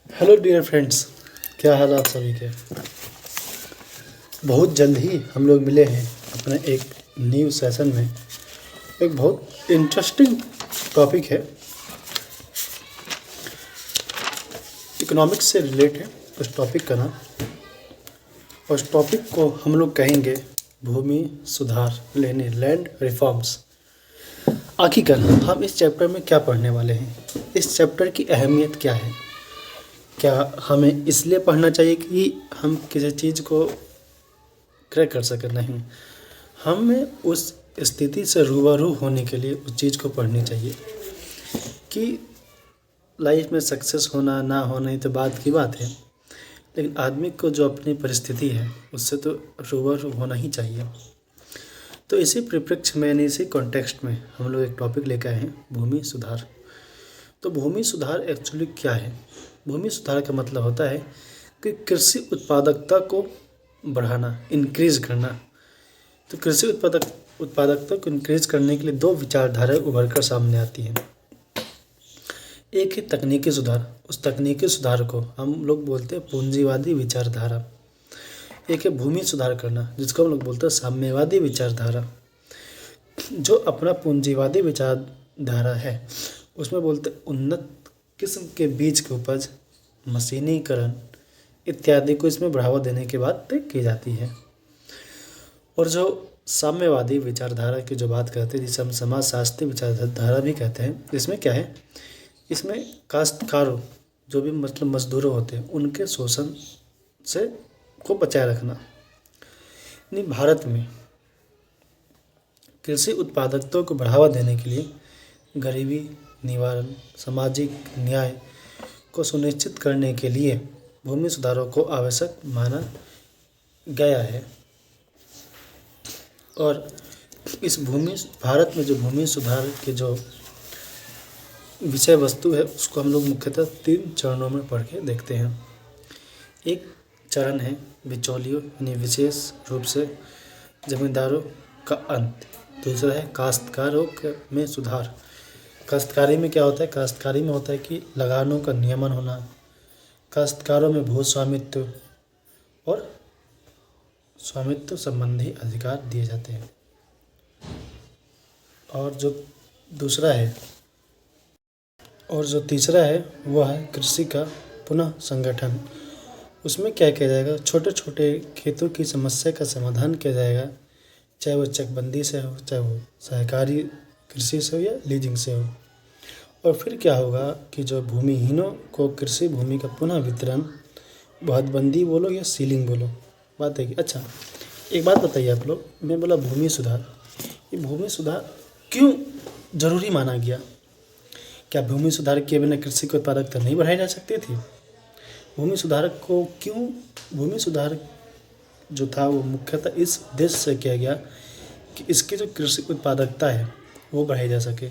Hello dear friends, क्या हाल आप सभी के। बहुत जल्द ही हम लोग मिले हैं अपने एक न्यू सेशन में। एक बहुत इंटरेस्टिंग टॉपिक है, इकोनॉमिक्स से रिलेट है उस टॉपिक का नाम। और उस टॉपिक को हम लोग कहेंगे भूमि सुधार, लेने लैंड रिफॉर्म्स। आखिरकार हम इस चैप्टर में क्या पढ़ने वाले हैं, इस चैप्टर की अहमियत क्या है, क्या हमें इसलिए पढ़ना चाहिए कि हम किसी चीज़ को क्रैक कर सकें। नहीं, हमें उस स्थिति से रूबरू होने के लिए उस चीज़ को पढ़नी चाहिए कि लाइफ में सक्सेस होना ना होना ही तो बात की बात है, लेकिन आदमी को जो अपनी परिस्थिति है उससे तो रूबरू होना ही चाहिए। तो इसी परिप्रेक्ष्य में, इसी कॉन्टेक्स्ट में हम लोग एक टॉपिक लेकर आए हैं, भूमि सुधार। तो भूमि सुधार एक्चुअली क्या है? भूमि सुधार का मतलब होता है कि कृषि उत्पादकता को बढ़ाना, इंक्रीज करना। तो कृषि उत्पादकता को इंक्रीज करने के लिए दो विचारधाराएं उभर कर सामने आती हैं। एक है तकनीकी सुधार, उस तकनीकी सुधार को हम लोग बोलते हैं पूंजीवादी विचारधारा। एक है भूमि सुधार करना, जिसको हम लोग बोलते हैं साम्यवादी विचारधारा। जो अपना पूंजीवादी विचारधारा है उसमें बोलते हैं उन्नत किस्म के बीज की उपज, मशीनीकरण इत्यादि को इसमें बढ़ावा देने के बाद तय की जाती है। और जो साम्यवादी विचारधारा की जो बात करते हैं, जिसे हम समाजशास्त्री विचारधारा भी कहते हैं, इसमें क्या है, इसमें काश्तकारों, जो भी मतलब मजदूरों होते हैं, उनके शोषण से को बचाए रखना। यानी भारत में कृषि उत्पादकता को बढ़ावा देने के लिए गरीबी निवारण, सामाजिक न्याय को सुनिश्चित करने के लिए भूमि सुधारों को आवश्यक माना गया है। और इस भारत में जो भूमि सुधार के जो विषय वस्तु है उसको हम लोग मुख्यतः 3 चरणों में पढ़ के देखते हैं। एक चरण है बिचौलियों यानी विशेष रूप से जमींदारों का अंत। दूसरा है काश्तकारों में सुधार। काश्तकारी में क्या होता है? काश्तकारी में होता है कि लगानों का नियमन होना, काश्तकारों में भू स्वामित्व और स्वामित्व संबंधी अधिकार दिए जाते हैं। और जो तीसरा है वह है कृषि का पुनः संगठन। उसमें क्या किया जाएगा? छोटे छोटे खेतों की समस्या का समाधान किया जाएगा, चाहे वो चकबंदी से हो, चाहे वो सहकारी कृषि से हो या लीजिंग से हो। और फिर क्या होगा कि जो भूमिहीनों को कृषि भूमि का पुनः वितरण, बहुतबंदी बोलो या सीलिंग बोलो, बात है कि अच्छा एक बात बताइए आप लोग, मैं बोला भूमि सुधार, ये भूमि सुधार क्यों जरूरी माना गया? क्या भूमि सुधार किए बिना कृषि की उत्पादकता नहीं बढ़ाई जा सकती थी? भूमि सुधार जो था वो मुख्यतः इस उद्देश्य से किया गया कि इसकी जो कृषि उत्पादकता है वो बढ़ाई जा सके,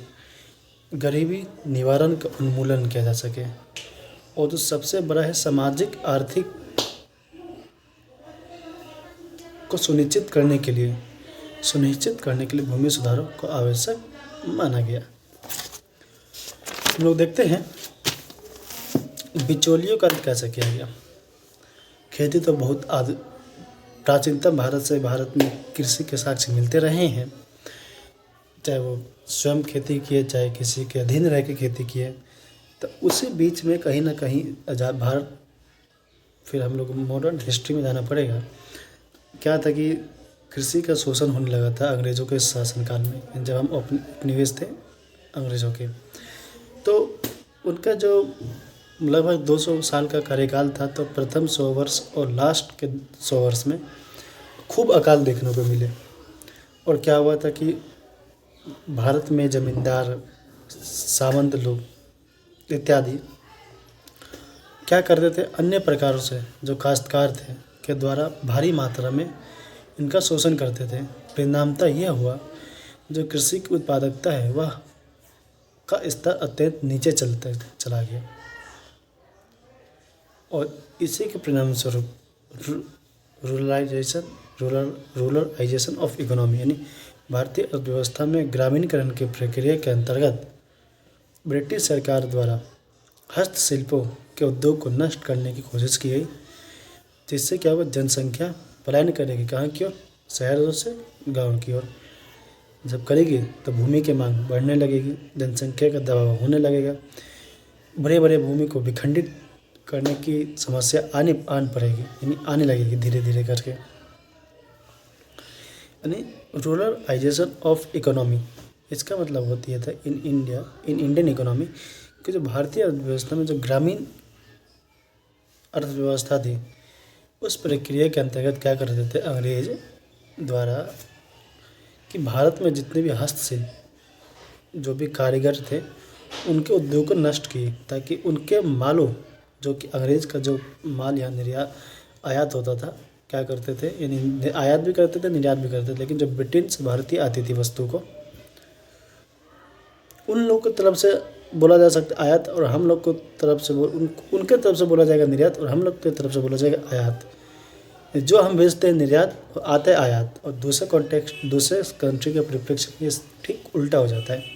गरीबी निवारण का उन्मूलन किया जा सके, और जो सबसे बड़ा है सामाजिक आर्थिक को सुनिश्चित करने के लिए भूमि सुधारों को आवश्यक माना गया। हम लोग देखते हैं बिचौलियों का कैसे किया गया। खेती तो बहुत प्राचीनतम भारत में कृषि के साक्ष्य मिलते रहे हैं, चाहे वो स्वयं खेती किए, चाहे किसी के अधीन रह के खेती किए। तो उसी बीच में कहीं ना कहीं आज़ाद भारत, फिर हम लोग मॉडर्न हिस्ट्री में जाना पड़ेगा, क्या था कि कृषि का शोषण होने लगा था अंग्रेज़ों के शासनकाल में, जब हम उपनिवेश थे अंग्रेज़ों के। तो उनका जो लगभग 200 साल का कार्यकाल था, तो प्रथम 100 वर्ष और लास्ट के 100 वर्ष में खूब अकाल देखने को मिले। और क्या हुआ था कि भारत में जमींदार, सामंत लोग इत्यादि क्या करते थे, अन्य प्रकारों से जो काश्तकार थे के द्वारा भारी मात्रा में इनका शोषण करते थे। परिणामतः यह हुआ जो कृषि की उत्पादकता है वह का स्तर अत्यंत नीचे चला गया। और इसी के परिणाम स्वरूप रूरलाइजेशन ऑफ इकोनॉमी, यानी भारतीय अर्थव्यवस्था में ग्रामीणकरण की प्रक्रिया के अंतर्गत ब्रिटिश सरकार द्वारा हस्तशिल्पों के उद्योग को नष्ट करने की कोशिश की गई, जिससे क्या होगा, जनसंख्या पलायन करेगी कहाँ की ओर, शहरों से गाँव की ओर। जब करेगी तो भूमि की मांग बढ़ने लगेगी, जनसंख्या का दबाव होने लगेगा, बड़े बड़े भूमि को विखंडित करने की समस्या आन पड़ेगी, यानी आने लगेगी धीरे धीरे करके। यानी रूरलाइजेशन ऑफ इकोनॉमी, इसका मतलब होती है था इन इंडियन इकोनॉमी कि जो भारतीय अर्थव्यवस्था में जो ग्रामीण अर्थव्यवस्था थी, उस प्रक्रिया के अंतर्गत क्या कर रहे थे अंग्रेज द्वारा कि भारत में जितने भी हस्तशिल्प जो भी कारीगर थे उनके उद्योग को नष्ट किए, ताकि उनके मालों, जो कि अंग्रेज का जो माल यहाँ निर्यात आयात होता था, क्या करते थे, यानी आयात भी करते थे निर्यात भी करते थे, लेकिन जब ब्रिटेन से भारतीय आती थी वस्तु को, उन लोगों की तरफ से बोला जा सकता है आयात, और हम लोग को तरफ से उनके तरफ से बोला जाएगा निर्यात, और हम लोग की तरफ से बोला जाएगा आयात। जो हम भेजते हैं निर्यात, आते हैं आयात, और दूसरे कॉन्टेक्स्ट दूसरे कंट्री के परिप्रेक्ष्य में ये ठीक उल्टा हो जाता है।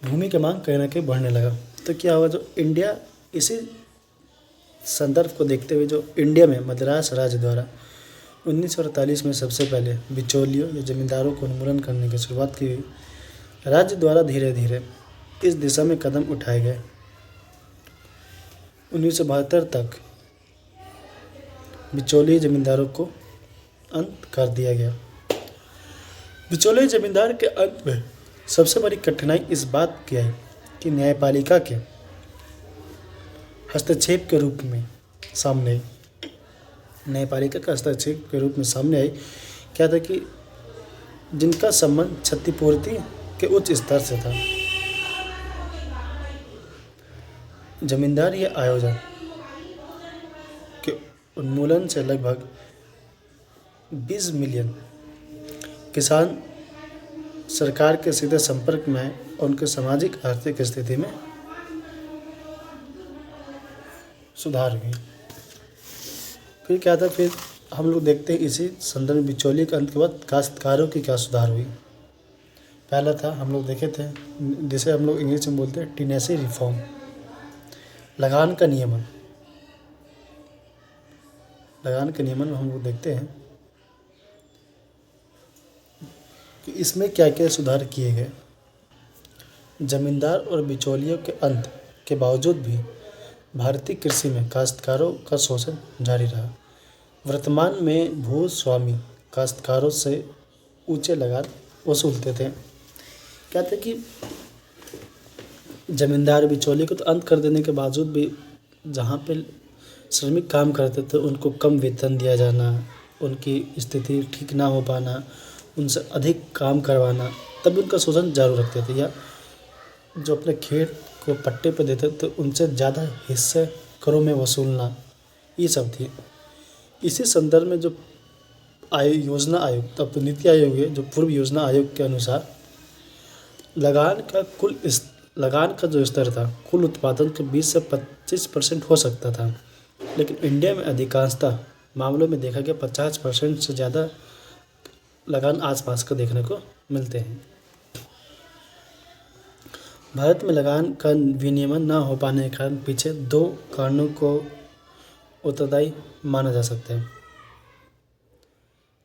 भूमि की मांग कहीं ना कहीं बढ़ने लगा, तो क्या हुआ, जो इंडिया, इसी संदर्भ को देखते हुए जो इंडिया में मद्रास राज्य द्वारा 1948 में सबसे पहले बिचौलियों या जमींदारों को उन्मूलन करने की शुरुआत की गई। राज्य द्वारा धीरे धीरे इस दिशा में कदम उठाए गए। 1972 तक बिचौलिए जमींदारों को अंत कर दिया गया। बिचौलिए जमींदार के अंत में सबसे बड़ी कठिनाई इस बात की आई कि न्यायपालिका के हस्तक्षेप के रूप में सामने आई। न्यायपालिका का हस्तक्षेप के रूप में सामने आई क्या था कि जिनका संबंध क्षतिपूर्ति के उच्च स्तर से था, जमींदार या आयोजन के उन्मूलन से लगभग 20 मिलियन किसान सरकार के सीधे संपर्क में आए और उनके सामाजिक आर्थिक स्थिति में सुधार हुई। फिर क्या था, फिर हम लोग देखते हैं इसी संदर्भ में बिचौलिए के अंत के बाद काश्तकारों की क्या सुधार हुई। पहला था, हम लोग देखे थे, जिसे हम लोग इंग्लिश में बोलते हैं टेनेसी रिफॉर्म, लगान का नियमन। लगान के नियमन में हम लोग देखते हैं कि इसमें क्या क्या सुधार किए गए। जमींदार और बिचौलियों के अंत के बावजूद भी भारतीय कृषि में काश्तकारों का शोषण जारी रहा। वर्तमान में भूस्वामी काश्तकारों से ऊंचे लगान वसूलते थे। कहते कि जमींदार बिचौलिए को तो अंत कर देने के बावजूद भी जहाँ पे श्रमिक काम करते थे उनको कम वेतन दिया जाना, उनकी स्थिति ठीक ना हो पाना, उनसे अधिक काम करवाना, तब उनका शोषण जारी रखते थे। या जो अपने खेत को पट्टे पर देते थे उनसे ज़्यादा हिस्से करों में वसूलना, ये सब थी। इसी संदर्भ में जो योजना आयोग, तब तो नीति आयोग है, जो पूर्व योजना आयोग के अनुसार लगान का जो स्तर था कुल उत्पादन के 20 से 25% हो सकता था, लेकिन इंडिया में अधिकांशतः मामलों में देखा गया 50% से ज़्यादा लगान आसपास का देखने को मिलते हैं। भारत में लगान का विनियमन न हो पाने के कारण पीछे 2 कारणों को उत्तरदायी माना जा सकता है।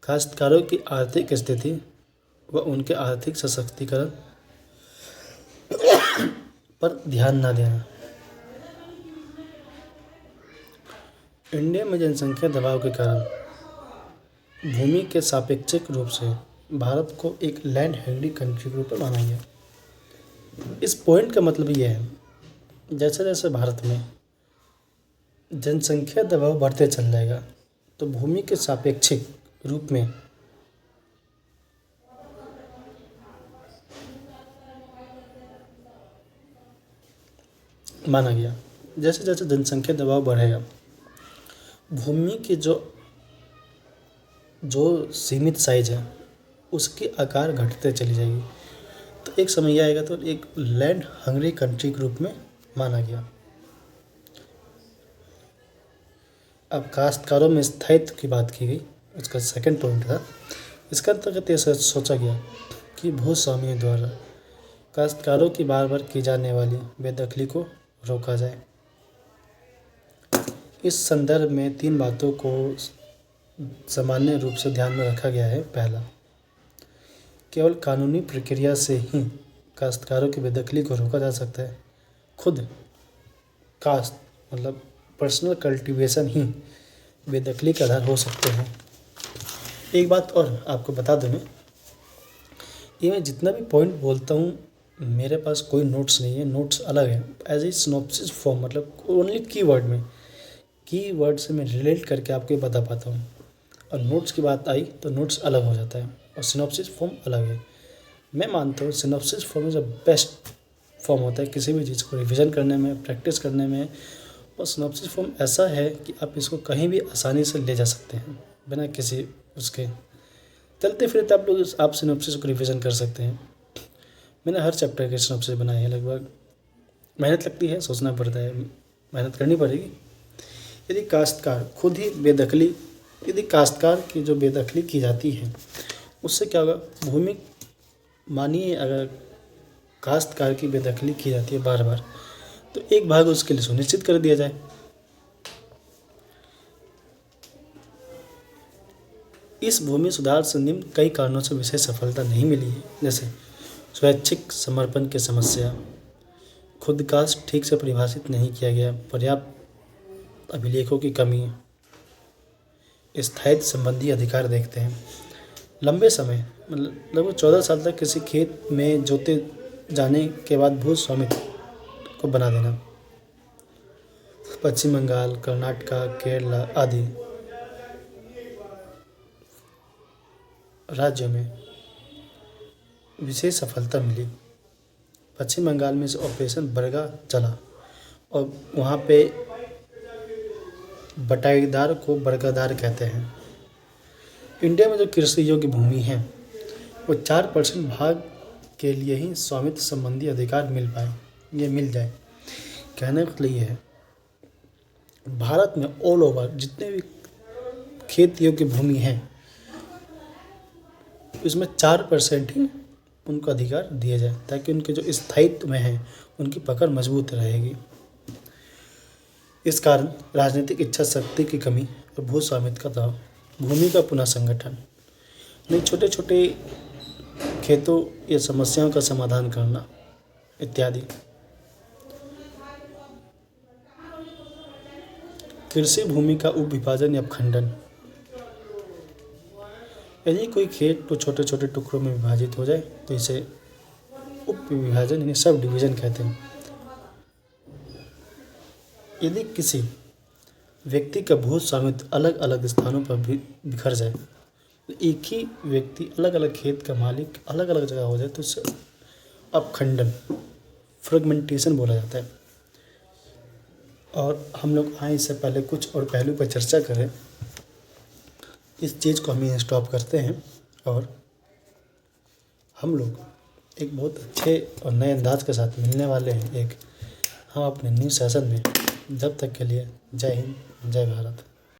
काश्तकारों की आर्थिक स्थिति व उनके आर्थिक सशक्तिकरण पर ध्यान न देना। इंडिया में जनसंख्या दबाव के कारण भूमि के सापेक्षिक रूप से भारत को एक लैंड हेवी कंट्री के रूप में माना गया। इस पॉइंट का मतलब यह है, जैसे जैसे भारत में जनसंख्या दबाव बढ़ते चल जाएगा तो भूमि के सापेक्षिक रूप में माना गया। जैसे जैसे जनसंख्या दबाव बढ़ेगा, भूमि की जो सीमित साइज है उसकी आकार घटते चली जाएगी, तो एक समय आएगा तो एक लैंड हंग्री कंट्री के रूप में माना गया। अब काश्तकारों में स्थायित्व की बात की गई, उसका सेकंड पॉइंट था। इसका अंतर्गत यह सोचा गया कि भूस्वामियों द्वारा काश्तकारों की बार बार की जाने वाली बेदखली को रोका जाए। इस संदर्भ में 3 बातों को सामान्य रूप से ध्यान में रखा गया है। पहला, केवल कानूनी प्रक्रिया से ही काश्तकारों की बेदखली को रोका जा सकता है। खुद काश्त मतलब पर्सनल कल्टीवेशन ही बेदखली का आधार हो सकते हैं। एक बात और आपको बता दूं, ये मैं जितना भी पॉइंट बोलता हूँ मेरे पास कोई नोट्स नहीं है, नोट्स अलग है। एज ए सिनॉप्सिस फॉर्म मतलब ओनली कीवर्ड में, कीवर्ड से मैं रिलेट करके आपको ये बता पाता हूँ। और नोट्स की बात आई तो नोट्स अलग हो जाता है और सिनॉप्सिस फॉर्म अलग है। मैं मानता हूँ synopsis form is the best form होता है किसी भी चीज़ को रिविज़न करने में, प्रैक्टिस करने में। और सिनॉप्सिस फॉर्म ऐसा है कि आप इसको कहीं भी आसानी से ले जा सकते हैं बिना किसी उसके चलते फिरते आप सिनॉप्सिस को रिविज़न कर सकते हैं। मैंने हर चैप्टर के सिनॉप्सिस बनाए हैं। लगभग मेहनत लगती है, सोचना पड़ता है, मेहनत करनी पड़ेगी। यदि काश्तकार की जो बेदखली की जाती है उससे क्या होगा, भूमि मानिए अगर काश्तकार की बेदखली की जाती है बार बार, तो एक भाग उसके लिए सुनिश्चित कर दिया जाए। इस भूमि सुधार से निम्न कई कारणों से विशेष सफलता नहीं मिली है, जैसे स्वैच्छिक समर्पण की समस्या, खुद कास्ट ठीक से परिभाषित नहीं किया गया, पर्याप्त अभिलेखों की कमी, स्थायित्व संबंधी अधिकार देखते हैं। लंबे समय मतलब लगभग 14 साल तक किसी खेत में जोते जाने के बाद भू स्वामित्व को बना देना। पश्चिम बंगाल, कर्नाटक, केरला आदि राज्यों में विशेष सफलता मिली। पश्चिम बंगाल में इस ऑपरेशन बरगा चला और वहाँ पे बटाईदार को बरगादार कहते हैं। इंडिया में जो कृषि योग्य भूमि है वो 4% भाग के लिए ही स्वामित्व संबंधी अधिकार मिल जाए। कहने का मतलब ये है, भारत में ऑल ओवर जितने भी खेत योग्य भूमि है इसमें 4% ही उनको अधिकार दिया जाए ताकि उनके जो स्थायित्व में है उनकी पकड़ मजबूत रहेगी। इस कारण राजनीतिक इच्छा शक्ति की कमी और भू स्वामित्व का दाव, भूमि का पुनः संगठन, नहीं छोटे छोटे खेतों या समस्याओं का समाधान करना इत्यादि। कृषि भूमि का उपविभाजन या अपखंडन, यदि कोई खेत तो छोटे छोटे टुकड़ों में विभाजित हो जाए तो इसे उपविभाजन यानी सब डिवीजन कहते हैं। यदि किसी व्यक्ति का भू स्वामित्व अलग अलग स्थानों पर भी बिखर जाए, तो एक ही व्यक्ति अलग अलग खेत का मालिक अलग अलग जगह हो जाए तो इसे अपखंडन फ्रेगमेंटेशन बोला जाता है। और हम लोग आए इससे पहले कुछ और पहलू पर चर्चा करें। इस चीज़ को हम स्टॉप करते हैं और हम लोग एक बहुत अच्छे और नए अंदाज के साथ मिलने वाले हैं हम अपने न्यू सेशन में। जब तक के लिए जय हिंद, जय भारत।